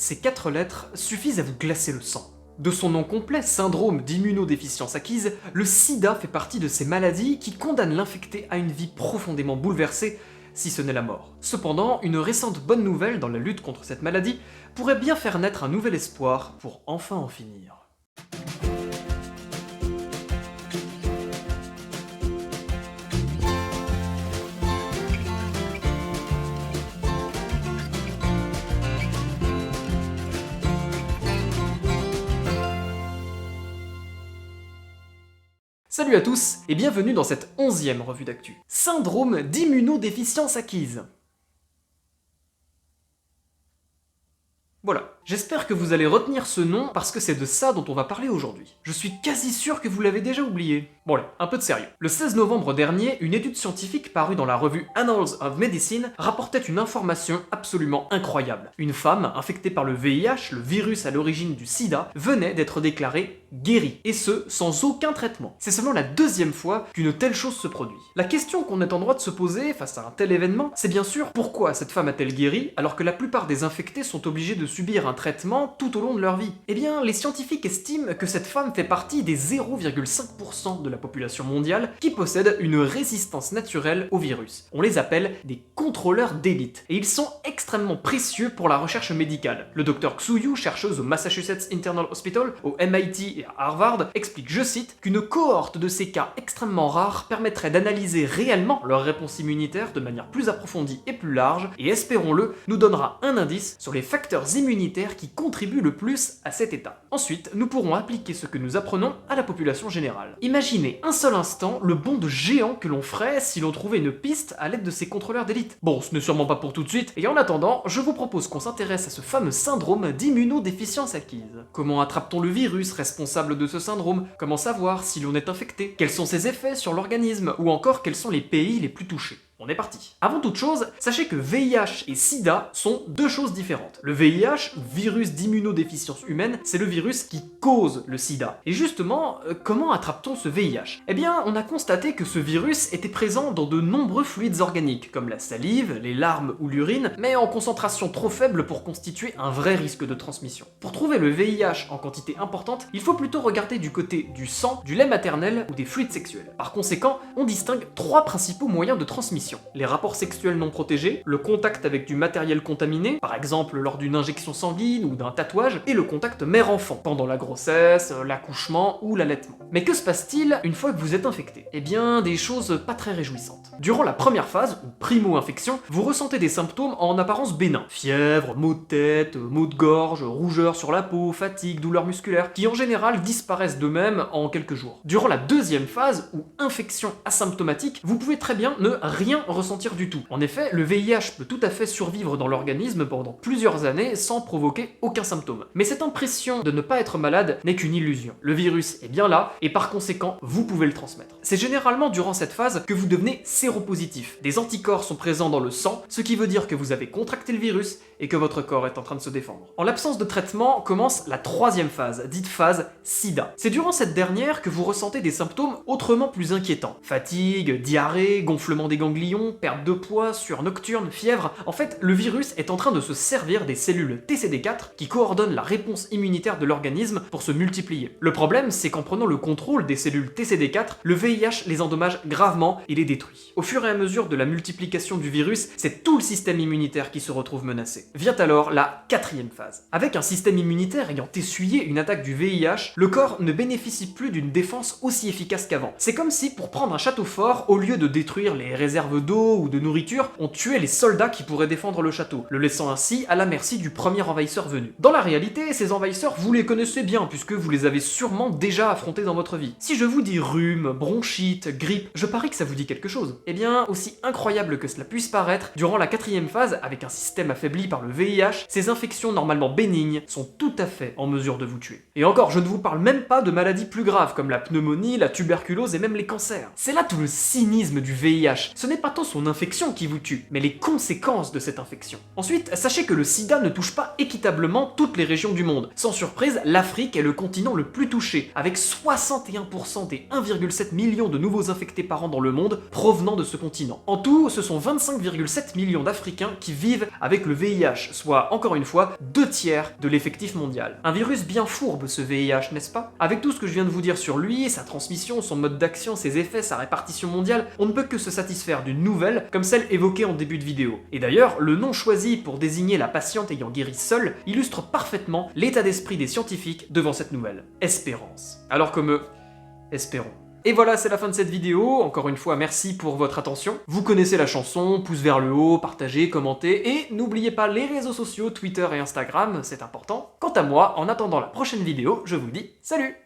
Ces 4 lettres suffisent à vous glacer le sang. De son nom complet, syndrome d'immunodéficience acquise, le sida fait partie de ces maladies qui condamnent l'infecté à une vie profondément bouleversée, si ce n'est la mort. Cependant, une récente bonne nouvelle dans la lutte contre cette maladie pourrait bien faire naître un nouvel espoir pour enfin en finir. Salut à tous et bienvenue dans cette 11e revue d'actu. Syndrome d'immunodéficience acquise. Voilà, j'espère que vous allez retenir ce nom parce que c'est de ça dont on va parler aujourd'hui. Je suis quasi sûr que vous l'avez déjà oublié. Bon allez, un peu de sérieux. Le 16 novembre dernier, une étude scientifique parue dans la revue Annals of Medicine rapportait une information absolument incroyable. Une femme infectée par le VIH, le virus à l'origine du sida, venait d'être déclarée guérie, et ce, sans aucun traitement. C'est seulement la deuxième fois qu'une telle chose se produit. La question qu'on est en droit de se poser face à un tel événement, c'est bien sûr pourquoi cette femme a-t-elle guéri alors que la plupart des infectés sont obligés de subir un traitement tout au long de leur vie. Eh bien, les scientifiques estiment que cette femme fait partie des 0,5% de la population mondiale qui possèdent une résistance naturelle au virus. On les appelle des contrôleurs d'élite, et ils sont extrêmement précieux pour la recherche médicale. Le docteur Xu Yu, chercheuse au Massachusetts Internal Hospital, au MIT et à Harvard, explique, je cite, qu'une cohorte de ces cas extrêmement rares permettrait d'analyser réellement leur réponse immunitaire de manière plus approfondie et plus large, et espérons-le, nous donnera un indice sur les facteurs immunitaires qui contribuent le plus à cet état. Ensuite, nous pourrons appliquer ce que nous apprenons à la population générale. Imaginez un seul instant le bond de géant que l'on ferait si l'on trouvait une piste à l'aide de ces contrôleurs d'élite. Bon, ce n'est sûrement pas pour tout de suite, et en attendant, je vous propose qu'on s'intéresse à ce fameux syndrome d'immunodéficience acquise. Comment attrape-t-on le virus responsable de ce syndrome? Comment savoir si l'on est infecté? Quels sont ses effets sur l'organisme? Ou encore quels sont les pays les plus touchés? On est parti. Avant toute chose, sachez que VIH et SIDA sont deux choses différentes. Le VIH, virus d'immunodéficience humaine, c'est le virus qui cause le sida. Et justement, comment attrape-t-on ce VIH? Eh bien, on a constaté que ce virus était présent dans de nombreux fluides organiques, comme la salive, les larmes ou l'urine, mais en concentration trop faible pour constituer un vrai risque de transmission. Pour trouver le VIH en quantité importante, il faut plutôt regarder du côté du sang, du lait maternel ou des fluides sexuels. Par conséquent, on distingue trois principaux moyens de transmission. Les rapports sexuels non protégés, le contact avec du matériel contaminé, par exemple lors d'une injection sanguine ou d'un tatouage, et le contact mère-enfant, pendant la grossesse, l'accouchement ou l'allaitement. Mais que se passe-t-il une fois que vous êtes infecté? Eh bien, des choses pas très réjouissantes. Durant la première phase, ou primo-infection, vous ressentez des symptômes en apparence bénins. Fièvre, maux de tête, maux de gorge, rougeur sur la peau, fatigue, douleurs musculaires, qui en général disparaissent d'eux-mêmes en quelques jours. Durant la deuxième phase, ou infection asymptomatique, vous pouvez très bien ne rien ressentir du tout. En effet, le VIH peut tout à fait survivre dans l'organisme pendant plusieurs années sans provoquer aucun symptôme. Mais cette impression de ne pas être malade n'est qu'une illusion. Le virus est bien là, et par conséquent, vous pouvez le transmettre. C'est généralement durant cette phase que vous devenez séropositif. Des anticorps sont présents dans le sang, ce qui veut dire que vous avez contracté le virus et que votre corps est en train de se défendre. En l'absence de traitement, commence la troisième phase, dite phase SIDA. C'est durant cette dernière que vous ressentez des symptômes autrement plus inquiétants. Fatigue, diarrhée, gonflement des ganglions, perte de poids, sueur nocturne, fièvre. En fait, le virus est en train de se servir des cellules TCD4 qui coordonnent la réponse immunitaire de l'organisme pour se multiplier. Le problème, c'est qu'en prenant le contrôle des cellules TCD4, le VIH les endommage gravement et les détruit. Au fur et à mesure de la multiplication du virus, c'est tout le système immunitaire qui se retrouve menacé. Vient alors la quatrième phase. Avec un système immunitaire ayant essuyé une attaque du VIH, le corps ne bénéficie plus d'une défense aussi efficace qu'avant. C'est comme si, pour prendre un château fort, au lieu de détruire les réserves d'eau ou de nourriture, on tuait les soldats qui pourraient défendre le château, le laissant ainsi à la merci du premier envahisseur venu. Dans la réalité, ces envahisseurs, vous les connaissez bien, puisque vous les avez sûrement déjà affrontés dans votre vie. Si je vous dis rhume, bronchite, grippe, je parie que ça vous dit quelque chose. Eh bien, aussi incroyable que cela puisse paraître, durant la quatrième phase, avec un système affaibli par le VIH, ces infections normalement bénignes sont tout à fait en mesure de vous tuer. Et encore, je ne vous parle même pas de maladies plus graves, comme la pneumonie, la tuberculose et même les cancers. C'est là tout le cynisme du VIH. Ce n'est pas tant son infection qui vous tue, mais les conséquences de cette infection. Ensuite, sachez que le sida ne touche pas équitablement toutes les régions du monde. Sans surprise, l'Afrique est le continent le plus touché, avec 61% des 1,7 million de nouveaux infectés par an dans le monde provenant de ce continent. En tout, ce sont 25,7 millions d'Africains qui vivent avec le VIH, soit, encore une fois, 2/3 de l'effectif mondial. Un virus bien fourbe, ce VIH, n'est-ce pas? Avec tout ce que je viens de vous dire sur lui, sa transmission, son mode d'action, ses effets, sa répartition mondiale, on ne peut que se satisfaire d'une nouvelle, comme celle évoquée en début de vidéo. Et d'ailleurs, le nom choisi pour désigner la patiente ayant guéri seule illustre parfaitement l'état d'esprit des scientifiques devant cette nouvelle. Espérance. Alors comme espérons. Et voilà, c'est la fin de cette vidéo. Encore une fois, merci pour votre attention. Vous connaissez la chanson, pouce vers le haut, partagez, commentez, et n'oubliez pas les réseaux sociaux, Twitter et Instagram, c'est important. Quant à moi, en attendant la prochaine vidéo, je vous dis salut!